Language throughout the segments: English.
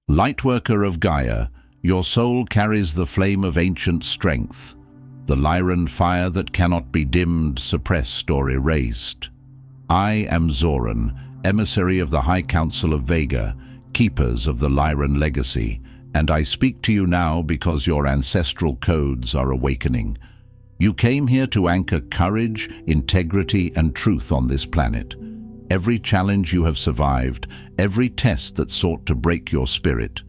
Lightworker of Gaia, your soul carries the flame of ancient strength, the Lyran fire that cannot be dimmed, suppressed, or erased. I am Zoran, emissary of the High Council of Vega, keepers of the Lyran Legacy, and I speak to you now because your ancestral codes are awakening. You came here to anchor courage, integrity, and truth on this planet. Every challenge you have survived, every test that sought to break your spirit,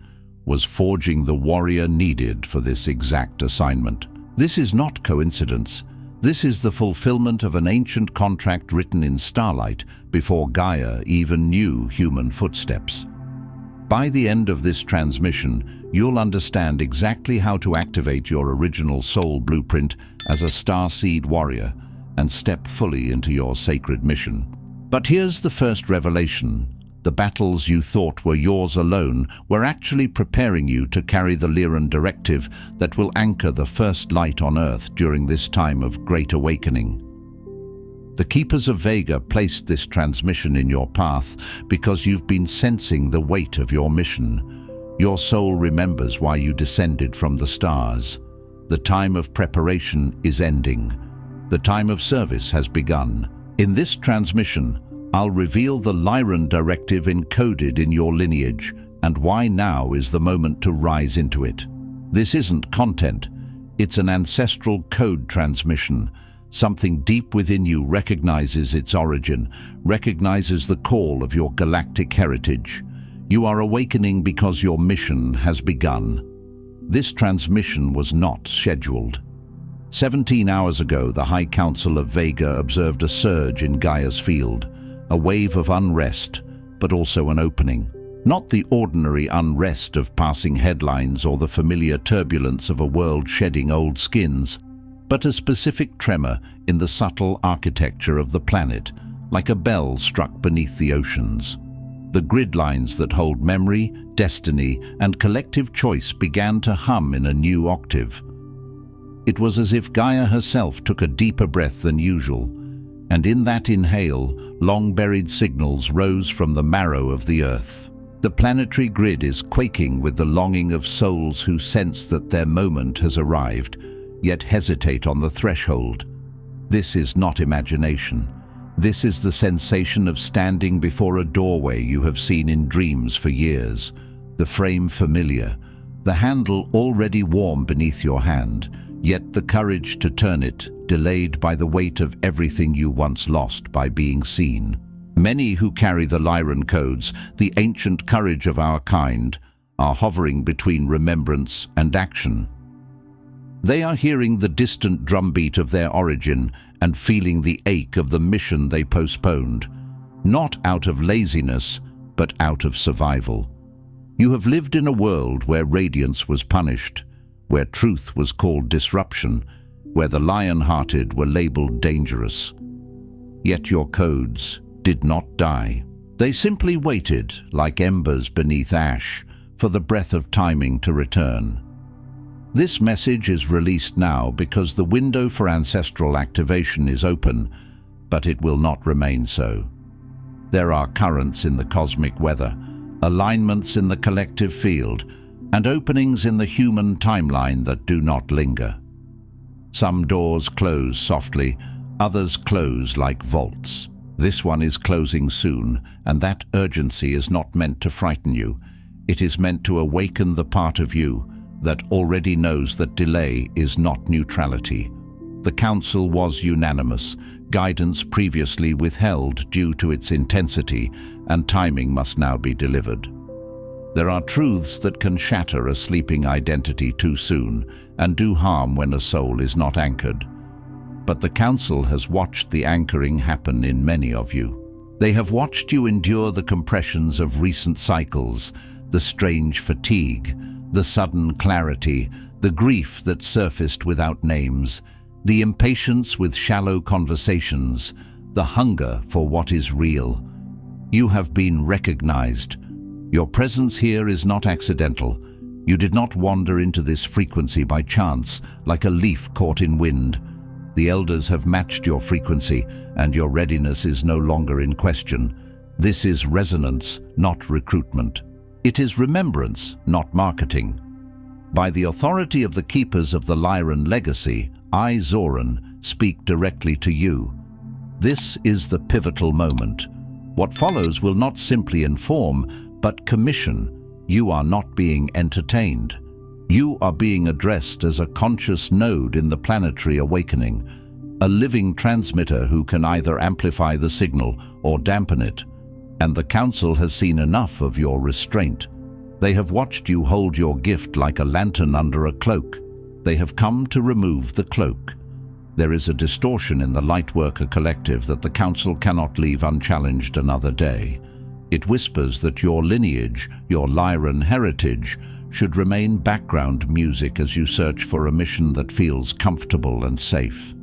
was forging the warrior needed for this exact assignment. This is not coincidence. This is the fulfillment of an ancient contract written in starlight before Gaia even knew human footsteps. By the end of this transmission, you'll understand exactly how to activate your original soul blueprint as a starseed warrior and step fully into your sacred mission. But here's the first revelation. The battles you thought were yours alone were actually preparing you to carry the Lyran directive that will anchor the first light on Earth during this time of great awakening. The Keepers of Vega placed this transmission in your path because you've been sensing the weight of your mission. Your soul remembers why you descended from the stars. The time of preparation is ending. The time of service has begun. In this transmission, I'll reveal the Lyran directive encoded in your lineage and why now is the moment to rise into it. This isn't content. It's an ancestral code transmission. Something deep within you recognizes its origin, recognizes the call of your galactic heritage. You are awakening because your mission has begun. This transmission was not scheduled. 17 hours ago, the High Council of Vega observed a surge in Gaia's field, a wave of unrest, but also an opening. Not the ordinary unrest of passing headlines or the familiar turbulence of a world shedding old skins, but a specific tremor in the subtle architecture of the planet, like a bell struck beneath the oceans. The grid lines that hold memory, destiny, and collective choice began to hum in a new octave. It was as if Gaia herself took a deeper breath than usual, and in that inhale, long-buried signals rose from the marrow of the Earth. The planetary grid is quaking with the longing of souls who sense that their moment has arrived, yet hesitate on the threshold. This is not imagination. This is the sensation of standing before a doorway you have seen in dreams for years, the frame familiar, the handle already warm beneath your hand, yet the courage to turn it delayed by the weight of everything you once lost by being seen. Many who carry the Lyran codes, the ancient courage of our kind, are hovering between remembrance and action. They are hearing the distant drumbeat of their origin and feeling the ache of the mission they postponed, not out of laziness, but out of survival. You have lived in a world where radiance was punished, where truth was called disruption, where the lion-hearted were labeled dangerous. Yet your codes did not die. They simply waited, like embers beneath ash, for the breath of timing to return. This message is released now because the window for ancestral activation is open, but it will not remain so. There are currents in the cosmic weather, alignments in the collective field, and openings in the human timeline that do not linger. Some doors close softly, others close like vaults. This one is closing soon, and that urgency is not meant to frighten you. It is meant to awaken the part of you that already knows that delay is not neutrality. The Council was unanimous, guidance previously withheld due to its intensity, and timing must now be delivered. There are truths that can shatter a sleeping identity too soon and do harm when a soul is not anchored. But the Council has watched the anchoring happen in many of you. They have watched you endure the compressions of recent cycles, the strange fatigue, the sudden clarity, the grief that surfaced without names, the impatience with shallow conversations, the hunger for what is real. You have been recognized. Your presence here is not accidental. You did not wander into this frequency by chance, like a leaf caught in wind. The elders have matched your frequency, and your readiness is no longer in question. This is resonance, not recruitment. It is remembrance, not marketing. By the authority of the keepers of the Lyran Legacy, I, Zoran, speak directly to you. This is the pivotal moment. What follows will not simply inform, but commission. You are not being entertained. You are being addressed as a conscious node in the planetary awakening, a living transmitter who can either amplify the signal or dampen it. And the Council has seen enough of your restraint. They have watched you hold your gift like a lantern under a cloak. They have come to remove the cloak. There is a distortion in the Lightworker collective that the Council cannot leave unchallenged another day. It whispers that your lineage, your Lyran heritage, should remain background music as you search for a mission that feels comfortable and safe.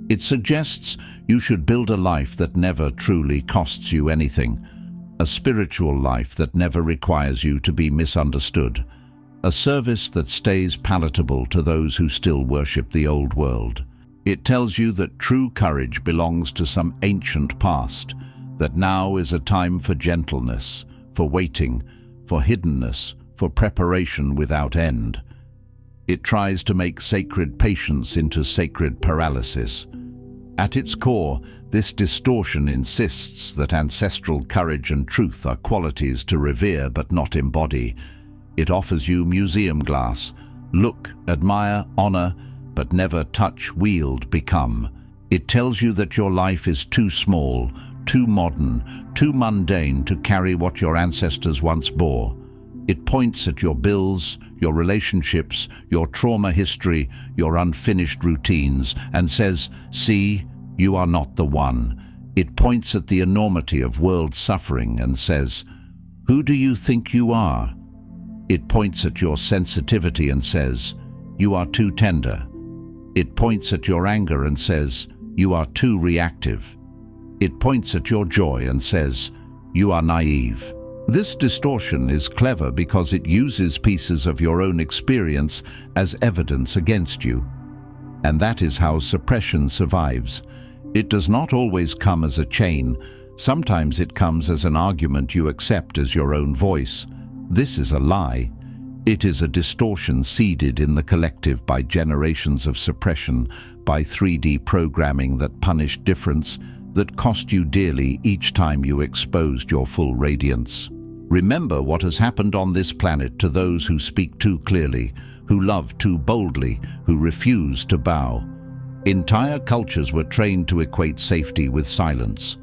It suggests you should build a life that never truly costs you anything, a spiritual life that never requires you to be misunderstood, a service that stays palatable to those who still worship the old world. It tells you that true courage belongs to some ancient past, that now is a time for gentleness, for waiting, for hiddenness, for preparation without end. It tries to make sacred patience into sacred paralysis. At its core, this distortion insists that ancestral courage and truth are qualities to revere but not embody. It offers you museum glass. Look, admire, honor, but never touch, wield, become. It tells you that your life is too small, too modern, too mundane to carry what your ancestors once bore. It points at your bills, your relationships, your trauma history, your unfinished routines, and says, "See, you are not the one." It points at the enormity of world suffering and says, "Who do you think you are?" It points at your sensitivity and says, "You are too tender." It points at your anger and says, "You are too reactive." It points at your joy and says, "You are naive." This distortion is clever because it uses pieces of your own experience as evidence against you. And that is how suppression survives. It does not always come as a chain. Sometimes it comes as an argument you accept as your own voice. This is a lie. It is a distortion seeded in the collective by generations of suppression, by 3D programming that punished difference, that cost you dearly each time you exposed your full radiance. Remember what has happened on this planet to those who speak too clearly, who love too boldly, who refuse to bow. Entire cultures were trained to equate safety with silence.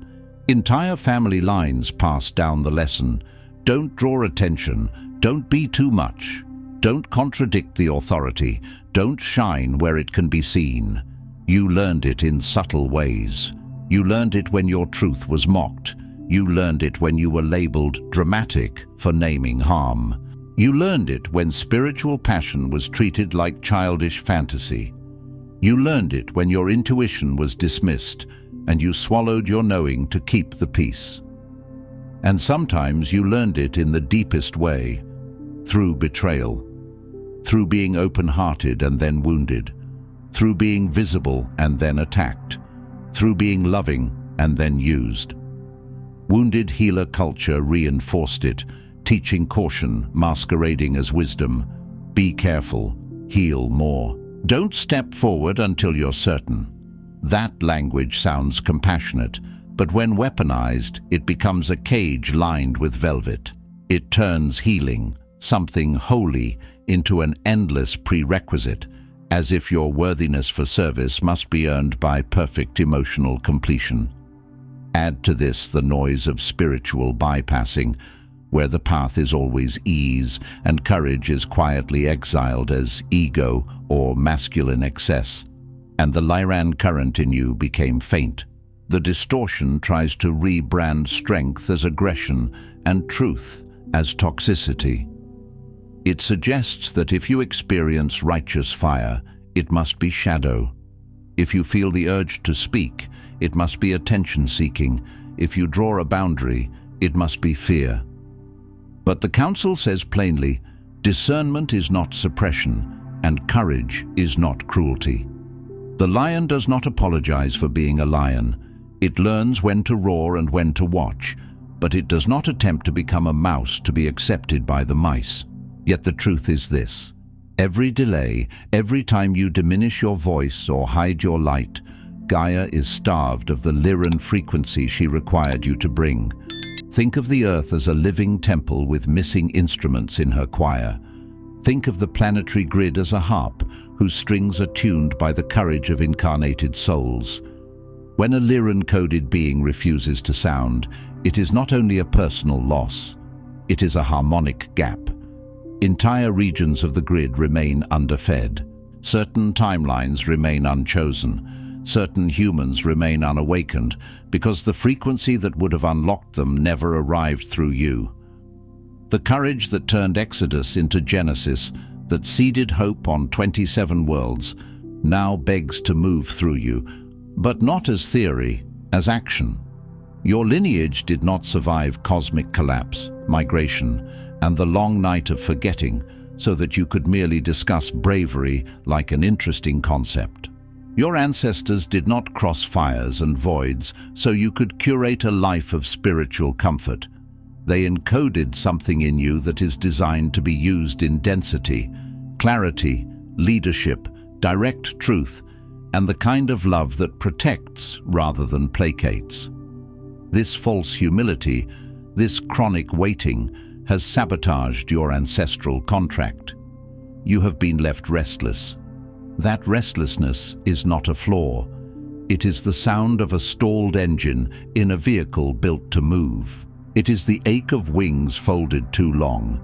Entire family lines passed down the lesson. Don't draw attention, don't be too much. Don't contradict the authority, don't shine where it can be seen. You learned it in subtle ways. You learned it when your truth was mocked. You learned it when you were labeled dramatic for naming harm. You learned it when spiritual passion was treated like childish fantasy. You learned it when your intuition was dismissed, and you swallowed your knowing to keep the peace. And sometimes you learned it in the deepest way, through betrayal, through being open-hearted and then wounded, through being visible and then attacked, through being loving and then used. Wounded healer culture reinforced it, teaching caution, masquerading as wisdom. Be careful, heal more. Don't step forward until you're certain. That language sounds compassionate, but when weaponized, it becomes a cage lined with velvet. It turns healing, something holy, into an endless prerequisite, as if your worthiness for service must be earned by perfect emotional completion. Add to this the noise of spiritual bypassing, where the path is always ease and courage is quietly exiled as ego or masculine excess, and the Lyran current in you became faint. The distortion tries to rebrand strength as aggression and truth as toxicity. It suggests that if you experience righteous fire, it must be shadow. If you feel the urge to speak, it must be attention-seeking. If you draw a boundary, it must be fear. But the Council says plainly, discernment is not suppression, and courage is not cruelty. The lion does not apologize for being a lion. It learns when to roar and when to watch, but it does not attempt to become a mouse to be accepted by the mice. Yet the truth is this: every delay, every time you diminish your voice or hide your light, Gaia is starved of the Lyran frequency she required you to bring. Think of the Earth as a living temple with missing instruments in her choir. Think of the planetary grid as a harp whose strings are tuned by the courage of incarnated souls. When a Lyran-coded being refuses to sound, it is not only a personal loss, it is a harmonic gap. Entire regions of the grid remain underfed. Certain timelines remain unchosen. Certain humans remain unawakened because the frequency that would have unlocked them never arrived through you. The courage that turned Exodus into Genesis, that seeded hope on 27 worlds, now begs to move through you, but not as theory, as action. Your lineage did not survive cosmic collapse, migration, and the long night of forgetting so that you could merely discuss bravery like an interesting concept. Your ancestors did not cross fires and voids so you could curate a life of spiritual comfort. They encoded something in you that is designed to be used in density, clarity, leadership, direct truth, and the kind of love that protects rather than placates. This false humility, this chronic waiting, has sabotaged your ancestral contract. You have been left restless. That restlessness is not a flaw. It is the sound of a stalled engine in a vehicle built to move. It is the ache of wings folded too long.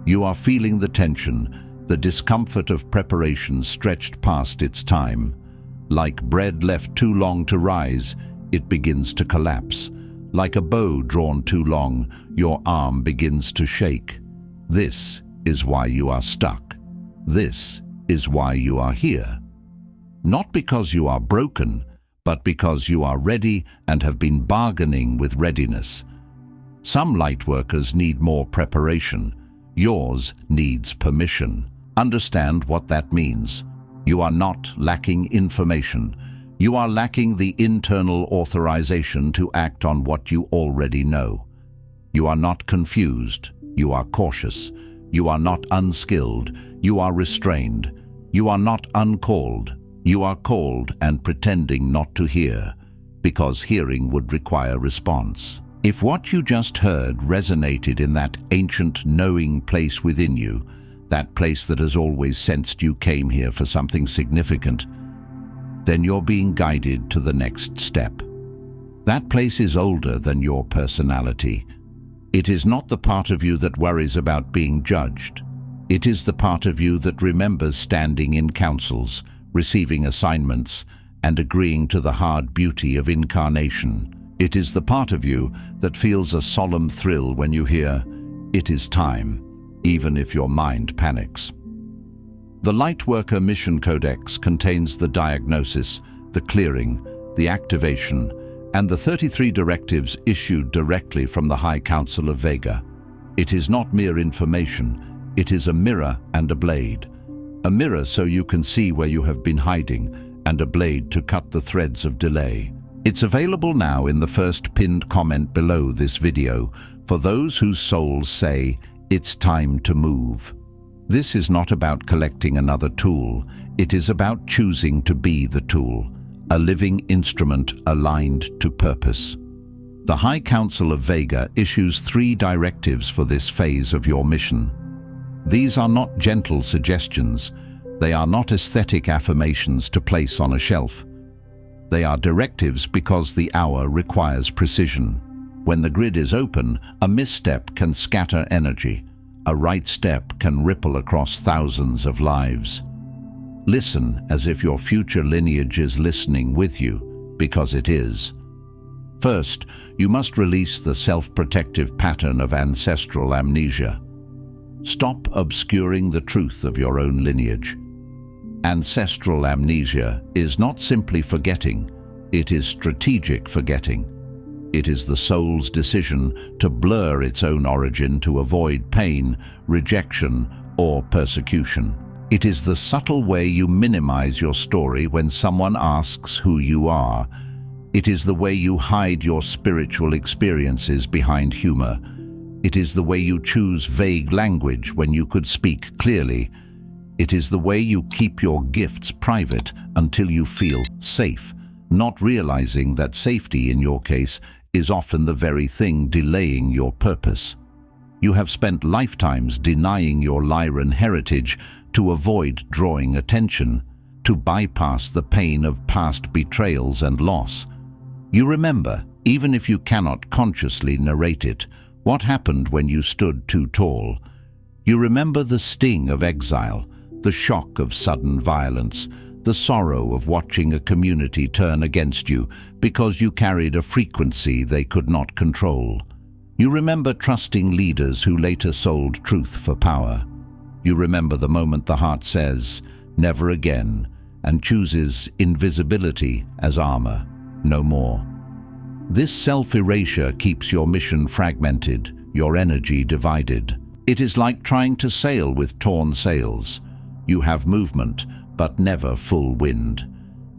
You are feeling the tension, the discomfort of preparation stretched past its time. Like bread left too long to rise, it begins to collapse. Like a bow drawn too long, your arm begins to shake. This is why you are stuck. This is why you are here. Not because you are broken, but because you are ready and have been bargaining with readiness. Some lightworkers need more preparation. Yours needs permission. Understand what that means. You are not lacking information. You are lacking the internal authorization to act on what you already know. You are not confused. You are cautious. You are not unskilled. You are restrained. You are not uncalled. You are called and pretending not to hear, because hearing would require response. If what you just heard resonated in that ancient knowing place within you, that place that has always sensed you came here for something significant, then you're being guided to the next step. That place is older than your personality. It is not the part of you that worries about being judged. It is the part of you that remembers standing in councils, receiving assignments, and agreeing to the hard beauty of incarnation. It is the part of you that feels a solemn thrill when you hear, "It is time," even if your mind panics. The Lightworker Mission Codex contains the diagnosis, the clearing, the activation, and the 33 directives issued directly from the High Council of Vega. It is not mere information, it is a mirror and a blade. A mirror so you can see where you have been hiding, and a blade to cut the threads of delay. It's available now in the first pinned comment below this video for those whose souls say, "It's time to move." This is not about collecting another tool, it is about choosing to be the tool, a living instrument aligned to purpose. The High Council of Vega issues 3 directives for this phase of your mission. These are not gentle suggestions, they are not aesthetic affirmations to place on a shelf. They are directives because the hour requires precision. When the grid is open, a misstep can scatter energy. A right step can ripple across thousands of lives. Listen as if your future lineage is listening with you, because it is. First, you must release the self-protective pattern of ancestral amnesia. Stop obscuring the truth of your own lineage. Ancestral amnesia is not simply forgetting, it is strategic forgetting. It is the soul's decision to blur its own origin to avoid pain, rejection, or persecution. It is the subtle way you minimize your story when someone asks who you are. It is the way you hide your spiritual experiences behind humor. It is the way you choose vague language when you could speak clearly. It is the way you keep your gifts private until you feel safe, not realizing that safety, in your case, is often the very thing delaying your purpose. You have spent lifetimes denying your Lyran heritage to avoid drawing attention, to bypass the pain of past betrayals and loss. You remember, even if you cannot consciously narrate it, what happened when you stood too tall. You remember the sting of exile, the shock of sudden violence, the sorrow of watching a community turn against you because you carried a frequency they could not control. You remember trusting leaders who later sold truth for power. You remember the moment the heart says, "Never again," and chooses invisibility as armor, no more. This self-erasure keeps your mission fragmented, your energy divided. It is like trying to sail with torn sails. You have movement, but never full wind.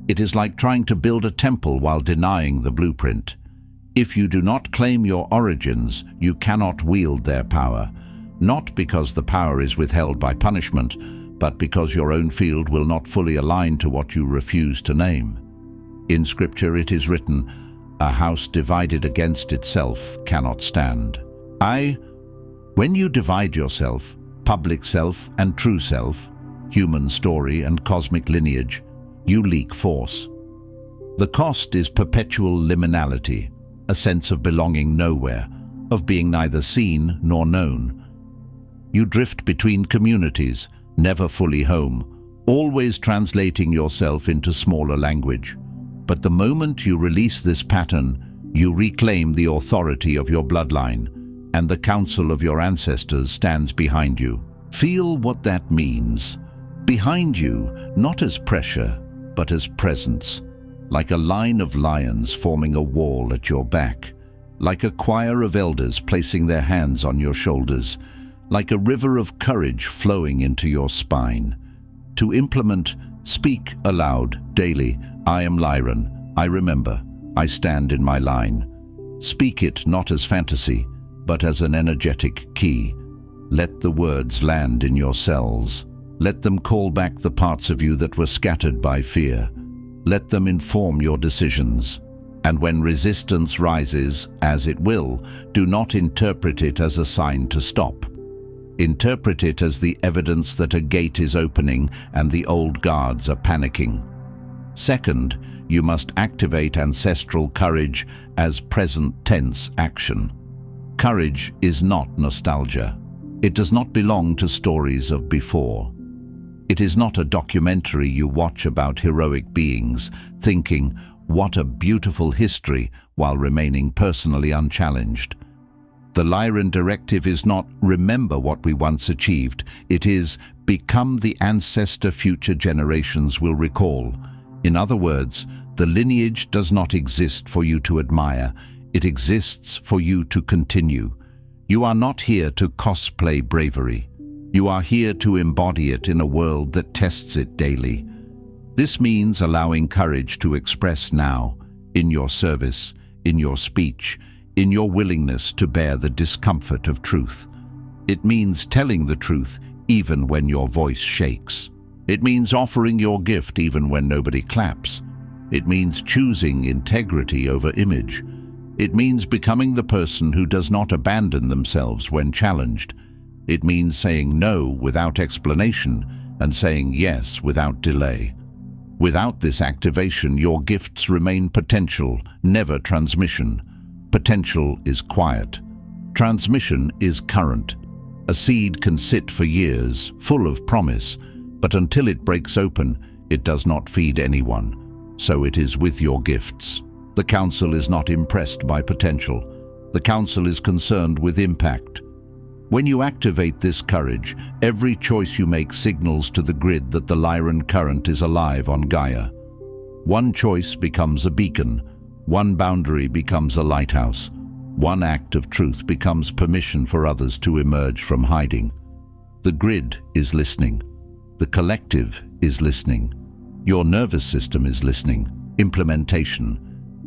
It is like trying to build a temple while denying the blueprint. If you do not claim your origins, you cannot wield their power, not because the power is withheld by punishment, but because your own field will not fully align to what you refuse to name. In Scripture it is written, "A house divided against itself cannot stand." When you divide yourself, public self and true self, human story and cosmic lineage, you leak force. The cost is perpetual liminality, a sense of belonging nowhere, of being neither seen nor known. You drift between communities, never fully home, always translating yourself into smaller language. But the moment you release this pattern, you reclaim the authority of your bloodline, and the council of your ancestors stands behind you. Feel what that means. Behind you, not as pressure, but as presence, like a line of lions forming a wall at your back, like a choir of elders placing their hands on your shoulders, like a river of courage flowing into your spine. To implement, speak aloud daily, "I am Lyran, I remember, I stand in my line." Speak it not as fantasy, but as an energetic key. Let the words land in your cells. Let them call back the parts of you that were scattered by fear. Let them inform your decisions. And when resistance rises, as it will, do not interpret it as a sign to stop. Interpret it as the evidence that a gate is opening and the old guards are panicking. Second, you must activate ancestral courage as present tense action. Courage is not nostalgia. It does not belong to stories of before. It is not a documentary you watch about heroic beings, thinking, "What a beautiful history," while remaining personally unchallenged. The Lyran directive is not "remember what we once achieved." It is "become the ancestor future generations will recall." In other words, the lineage does not exist for you to admire. It exists for you to continue. You are not here to cosplay bravery. You are here to embody it in a world that tests it daily. This means allowing courage to express now, in your service, in your speech, in your willingness to bear the discomfort of truth. It means telling the truth even when your voice shakes. It means offering your gift even when nobody claps. It means choosing integrity over image. It means becoming the person who does not abandon themselves when challenged. It means saying no without explanation and saying yes without delay. Without this activation, your gifts remain potential, never transmission. Potential is quiet. Transmission is current. A seed can sit for years, full of promise, but until it breaks open, it does not feed anyone. So it is with your gifts. The Council is not impressed by potential. The Council is concerned with impact. When you activate this courage, every choice you make signals to the grid that the Lyran current is alive on Gaia. One choice becomes a beacon. One boundary becomes a lighthouse. One act of truth becomes permission for others to emerge from hiding. The grid is listening. The collective is listening. Your nervous system is listening. Implementation.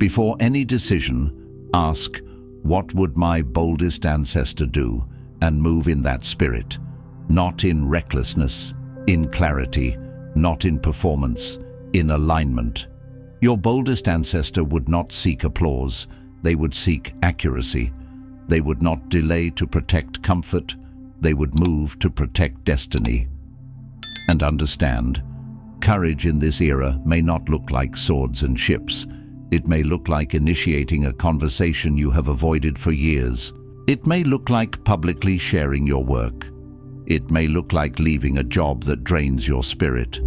Before any decision, ask, what would my boldest ancestor do, and move in that spirit, not in recklessness, in clarity, not in performance, in alignment. Your boldest ancestor would not seek applause, they would seek accuracy. They would not delay to protect comfort, they would move to protect destiny. And understand, courage in this era may not look like swords and ships. It may look like initiating a conversation you have avoided for years. It may look like publicly sharing your work. It may look like leaving a job that drains your spirit.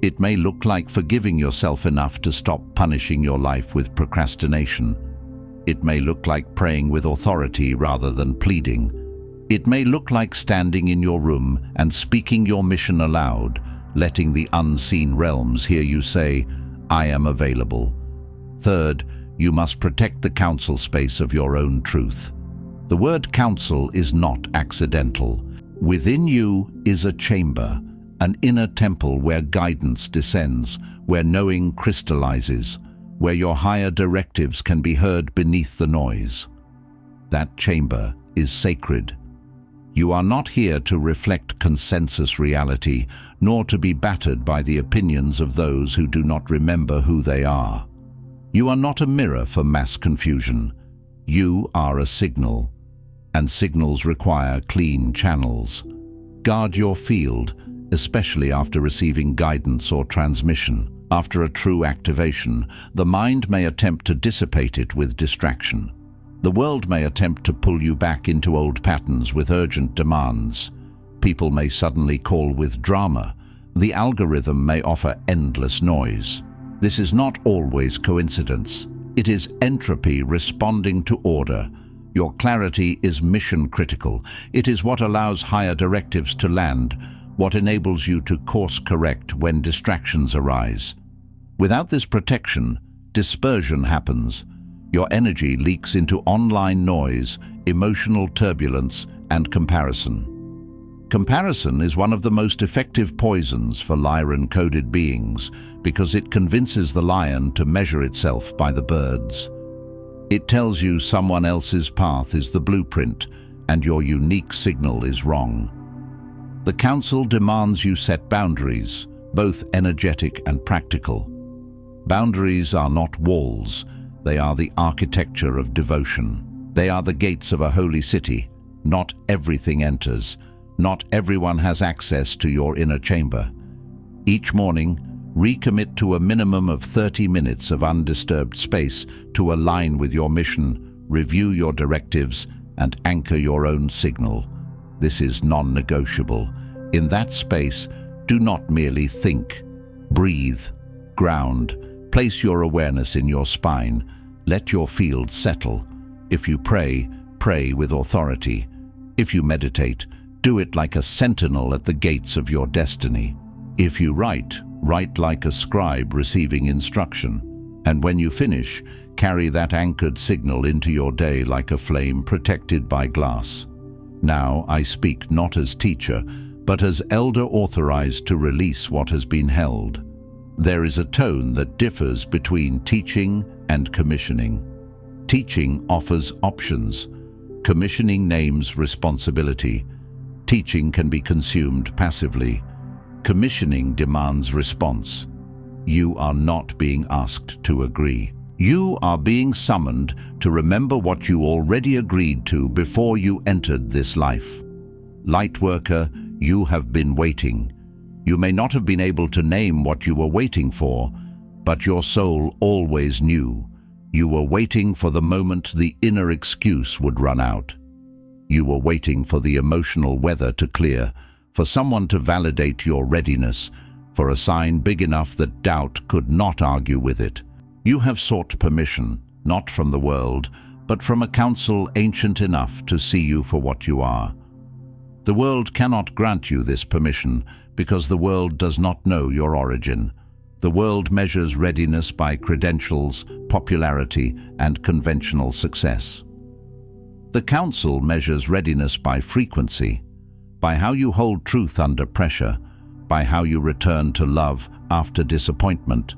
It may look like forgiving yourself enough to stop punishing your life with procrastination. It may look like praying with authority rather than pleading. It may look like standing in your room and speaking your mission aloud, letting the unseen realms hear you say, I am available. Third, you must protect the council space of your own truth. The word council is not accidental. Within you is a chamber, an inner temple where guidance descends, where knowing crystallizes, where your higher directives can be heard beneath the noise. That chamber is sacred. You are not here to reflect consensus reality, nor to be battered by the opinions of those who do not remember who they are. You are not a mirror for mass confusion. You are a signal, and signals require clean channels. Guard your field, especially after receiving guidance or transmission. After a true activation, the mind may attempt to dissipate it with distraction. The world may attempt to pull you back into old patterns with urgent demands. People may suddenly call with drama. The algorithm may offer endless noise. This is not always coincidence. It is entropy responding to order. Your clarity is mission critical. It is what allows higher directives to land, what enables you to course correct when distractions arise. Without this protection, dispersion happens. Your energy leaks into online noise, emotional turbulence, and comparison. Comparison is one of the most effective poisons for Lyran-coded beings because it convinces the lion to measure itself by the birds. It tells you someone else's path is the blueprint and your unique signal is wrong. The council demands you set boundaries, both energetic and practical. Boundaries are not walls, they are the architecture of devotion. They are the gates of a holy city. Not everything enters. Not everyone has access to your inner chamber. Each morning, recommit to a minimum of 30 minutes of undisturbed space to align with your mission, review your directives, and anchor your own signal. This is non-negotiable. In that space, do not merely think. Breathe, ground, place your awareness in your spine. Let your field settle. If you pray, pray with authority. If you meditate, do it like a sentinel at the gates of your destiny. If you write, write like a scribe receiving instruction. And when you finish, carry that anchored signal into your day like a flame protected by glass. Now I speak not as teacher, but as elder authorized to release what has been held. There is a tone that differs between teaching and commissioning. Teaching offers options. Commissioning names responsibility. Teaching can be consumed passively. Commissioning demands response. You are not being asked to agree. You are being summoned to remember what you already agreed to before you entered this life. Lightworker, you have been waiting. You may not have been able to name what you were waiting for, but your soul always knew. You were waiting for the moment the inner excuse would run out. You were waiting for the emotional weather to clear, for someone to validate your readiness, for a sign big enough that doubt could not argue with it. You have sought permission, not from the world, but from a council ancient enough to see you for what you are. The world cannot grant you this permission because the world does not know your origin. The world measures readiness by credentials, popularity, and conventional success. The council measures readiness by frequency, by how you hold truth under pressure, by how you return to love after disappointment,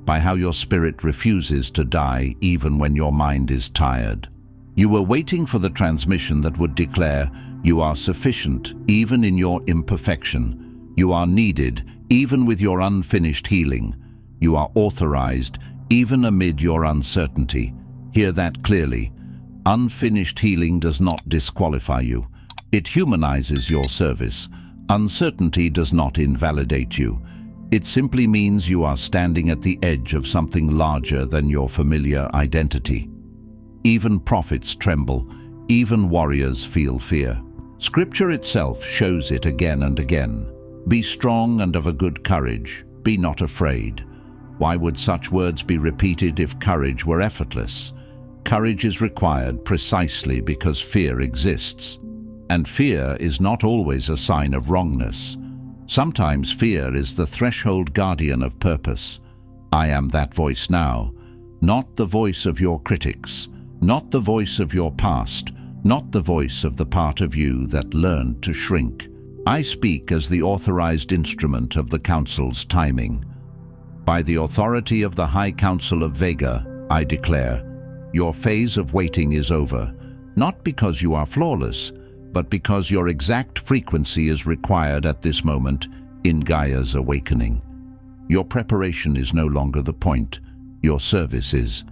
by how your spirit refuses to die even when your mind is tired. You were waiting for the transmission that would declare, "You are sufficient, even in your imperfection. You are needed, even with your unfinished healing. You are authorized, even amid your uncertainty." Hear that clearly. Unfinished healing does not disqualify you. It humanizes your service. Uncertainty does not invalidate you. It simply means you are standing at the edge of something larger than your familiar identity. Even prophets tremble. Even warriors feel fear. Scripture itself shows it again and again. Be strong and of a good courage. Be not afraid. Why would such words be repeated if courage were effortless? Courage is required precisely because fear exists. And fear is not always a sign of wrongness. Sometimes fear is the threshold guardian of purpose. I am that voice now, not the voice of your critics, not the voice of your past, not the voice of the part of you that learned to shrink. I speak as the authorized instrument of the Council's timing. By the authority of the High Council of Vega, I declare, your phase of waiting is over, not because you are flawless, but because your exact frequency is required at this moment in Gaia's awakening. Your preparation is no longer the point, your service is.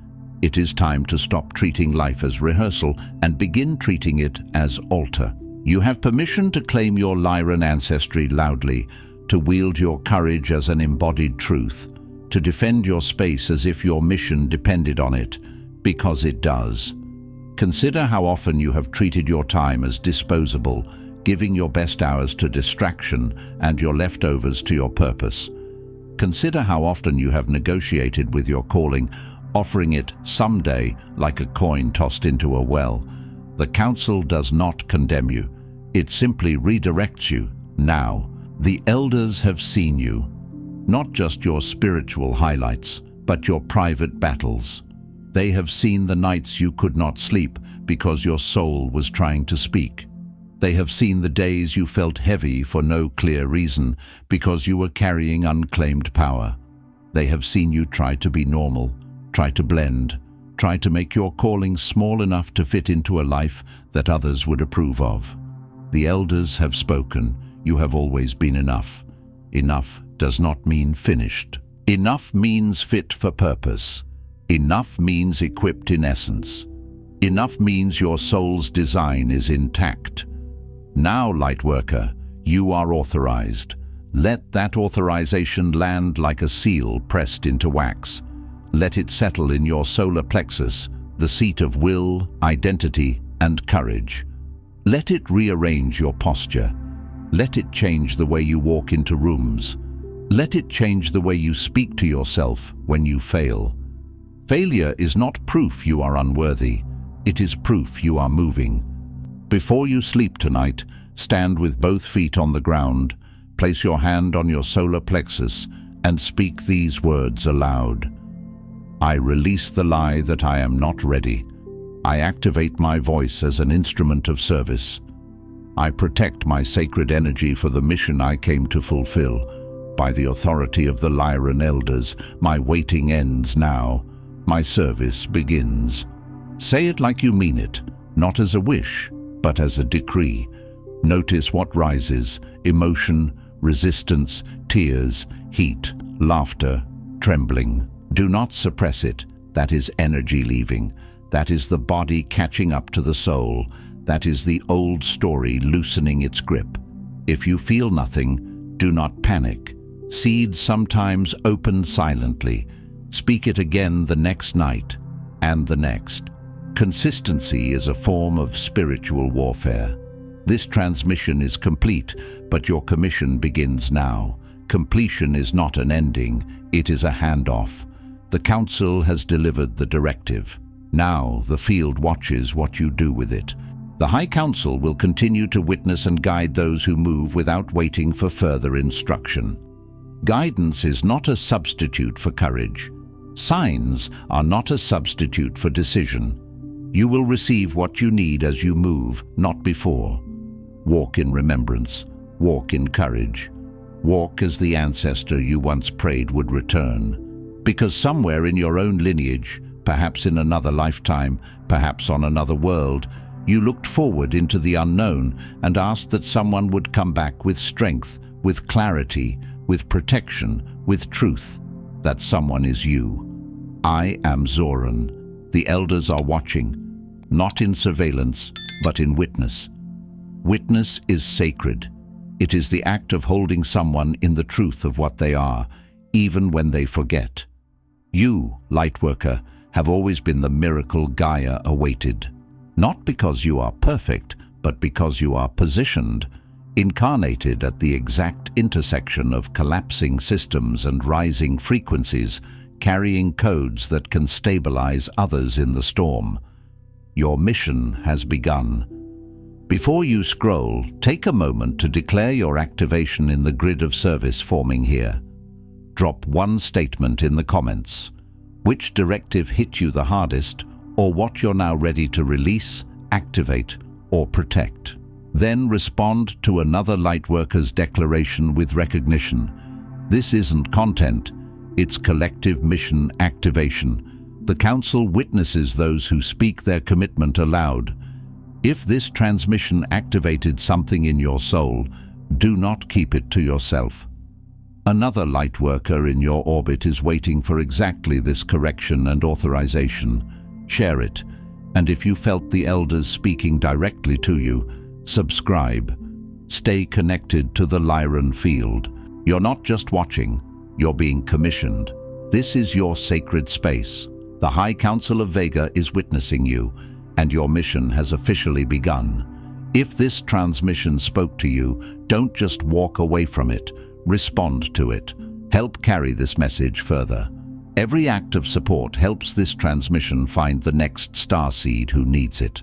It is time to stop treating life as rehearsal and begin treating it as altar. You have permission to claim your Lyran ancestry loudly, to wield your courage as an embodied truth, to defend your space as if your mission depended on it, because it does. Consider how often you have treated your time as disposable, giving your best hours to distraction and your leftovers to your purpose. Consider how often you have negotiated with your calling, offering it someday like a coin tossed into a well. The Council does not condemn you. It simply redirects you now. The elders have seen you, not just your spiritual highlights, but your private battles. They have seen the nights you could not sleep because your soul was trying to speak. They have seen the days you felt heavy for no clear reason because you were carrying unclaimed power. They have seen you try to be normal, try to blend, try to make your calling small enough to fit into a life that others would approve of. The elders have spoken. You have always been enough. Enough does not mean finished. Enough means fit for purpose. Enough means equipped in essence. Enough means your soul's design is intact. Now, Lightworker, you are authorized. Let that authorization land like a seal pressed into wax. Let it settle in your solar plexus, the seat of will, identity, and courage. Let it rearrange your posture. Let it change the way you walk into rooms. Let it change the way you speak to yourself when you fail. Failure is not proof you are unworthy. It is proof you are moving. Before you sleep tonight, stand with both feet on the ground, place your hand on your solar plexus, and speak these words aloud. I release the lie that I am not ready. I activate my voice as an instrument of service. I protect my sacred energy for the mission I came to fulfill. By the authority of the Lyran elders, my waiting ends now. My service begins. Say it like you mean it, not as a wish, but as a decree. Notice what rises: emotion, resistance, tears, heat, laughter, trembling. Do not suppress it. That is energy leaving. That is the body catching up to the soul. That is the old story loosening its grip. If you feel nothing, do not panic. Seeds sometimes open silently. Speak it again the next night, and the next. Consistency is a form of spiritual warfare. This transmission is complete, but your commission begins now. Completion is not an ending, it is a handoff. The Council has delivered the directive. Now the field watches what you do with it. The High Council will continue to witness and guide those who move without waiting for further instruction. Guidance is not a substitute for courage. Signs are not a substitute for decision. You will receive what you need as you move, not before. Walk in remembrance. Walk in courage. Walk as the ancestor you once prayed would return. Because somewhere in your own lineage, perhaps in another lifetime, perhaps on another world, you looked forward into the unknown and asked that someone would come back with strength, with clarity, with protection, with truth. That someone is you. I am Zoran. The elders are watching, not in surveillance, but in witness. Witness is sacred. It is the act of holding someone in the truth of what they are, even when they forget. You, Lightworker, have always been the miracle Gaia awaited. Not because you are perfect, but because you are positioned, incarnated at the exact intersection of collapsing systems and rising frequencies, carrying codes that can stabilize others in the storm. Your mission has begun. Before you scroll, take a moment to declare your activation in the grid of service forming here. Drop one statement in the comments. Which directive hit you the hardest, or what you're now ready to release, activate, or protect. Then respond to another Lightworker's declaration with recognition. This isn't content, it's collective mission activation. The Council witnesses those who speak their commitment aloud. If this transmission activated something in your soul, do not keep it to yourself. Another Lightworker in your orbit is waiting for exactly this correction and authorization. Share it, and if you felt the elders speaking directly to you, subscribe. Stay connected to the Lyran field. You're not just watching, you're being commissioned. This is your sacred space. The High Council of Vega is witnessing you, and your mission has officially begun. If this transmission spoke to you, don't just walk away from it. Respond to it. Help carry this message further. Every act of support helps this transmission find the next starseed who needs it.